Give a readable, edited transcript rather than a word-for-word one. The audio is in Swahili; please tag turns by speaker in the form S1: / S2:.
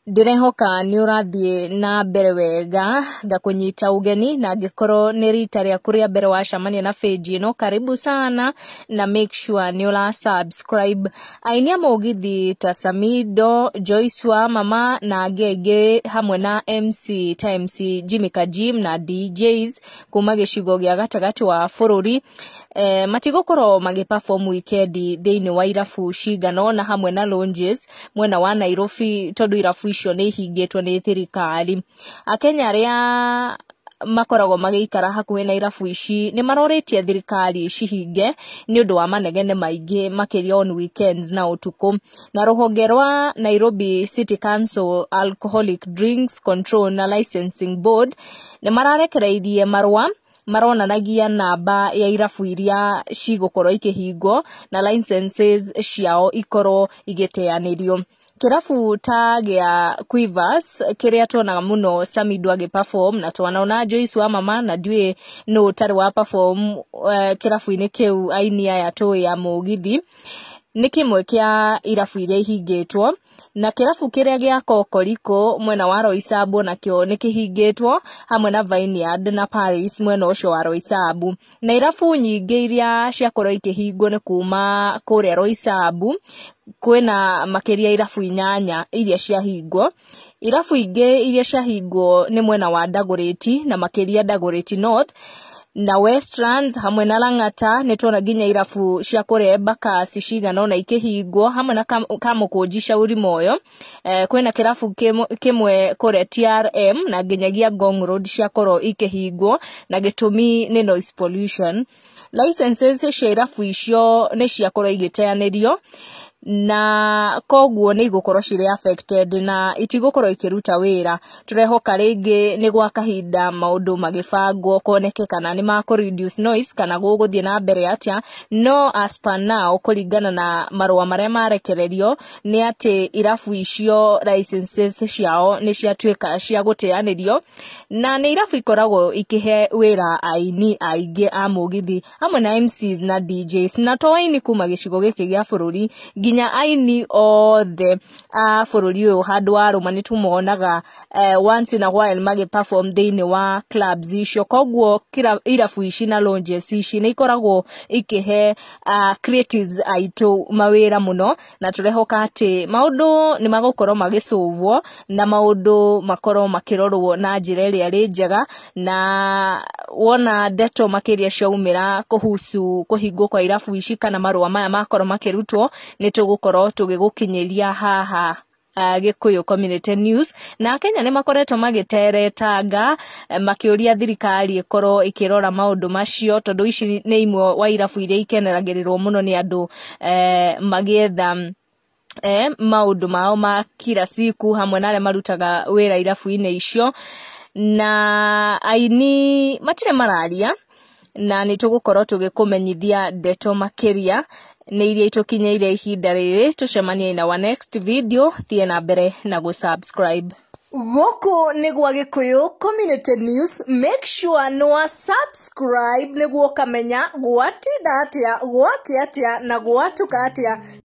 S1: Ndirehoka ni urathie na mbere wega gakunyita ugeni na ngikoro ni rita ria kuria mbere wa shamania na page ino. Karibu sana na make sure ni ula subscribe. Aini Mugithi ta Samido, Joyce wa mama na Gege hamwe na MC MC Jimmy Kajim na DJs kuma gicigo gia gatagati wa bururi matigokoro magiperform weekend thini wa irafu cigano na hamwe na lounges mwena wa Nairobi tondu irafu icio ni hingetwo ni thirikari. Akenya aria makorago magikara hakuhe na irafu ici ni maroretie thirikari cihinge ni undu wa manegene maingi makiria on weekends na utuku. Na ruhonge rwa Nairobi City Council Alcoholic Drinks Control na Licensing Board ni mararekereirie marwa maronanagia namba ya irafu iria cigukoro ikihingo na licenses ciao ikoro igiteanirio. Kirafu ta gia Quivers kiria tuonaga muno Samido agiperform na twanona Joyce wa mama na ndui no tari wa perform kirafu-ini kiu Aini ya to ya Mugithi ni kimwe kia irafu iria ihingetwo. Na kirafu kiria gia Kokoriko mwena wa Roysambu nakio ni kihingetwo hamwe na Vineyard na Paris mwena ucio wa Roysambu. Na irafu nyingi iria ciakorwo ikihingo ni kuma kuria Roysambu kwena makiria irafu 8 iria ciahingo. Irafu ingi iria ciahingo ni mwena wa Dagoretti na makiria Dagoretti North na Westlands hamwe na Lang'ata ni tuona ginya irafu cia kuria Bakasi cigano na ikihingo hamwe na Kamukunji Shauri Moyo. Kwena kirafu kimwe kuria TRM na ginyagia Ngong Road cia koro ikihingo na gitumi ni noise pollution. Licenses cia irafu icio ni cia koro igiteanirio na koguo ni igukoro cire affected na itigukoro ikiruta wira. Turehoka ringi ni gwa kahinda maundu magibango koneke kana ni ma reduce noise kana guguthie na mbere atia. No as per now kuringana na marua maria marekererio ni ati irafu icio licenses ciao ni ciatuika cia guteanirio na ni irafu ikoragwo ikihe wira aini aingi a Mugithi hamwe na MCs na DJs na to aini kuma gicigo giki gia bururi nya aini othe bururi uyu handu waruma ni tumuonaga once in a while magi perform thini wa clubs icio. Koguo irafu ici na lounges ici ni ikoragwo ikihe creatives aitu mawira muno na turehoka ati maundu ni magukorwo magisuvwo na maundu makorwo makirorwo na njira iria ri njega na wona ndeto makiria ciaumira kuhusu kuhingo kwa irafu ici kana marua maya makorwo makirutwo ni tugukoro tugigukinyiria haha Gikuyu Community News. Na Kenya ni makoretwo magiteretanga makiuria thirikari ikoro ikirora maundu macio tondu ici ni imwe wa irafu iria ikeneragĩrĩrwo muno ni andu magietha maundu mao ma kila siku hamwe na aria marutaga wira irafu-ini icio. Na aini matire mararia na ni tugukoro tugikumenyithia ndeto makiria ni iria itukinyeire ihinda riri. Tucemanie na wa next video. Thie na mbere na go subscribe. Goko ni gwa Gikuyu Community News. Make sure no subscribe niguo kamenya gwatinda atia gwakia atia na gwatuka atia.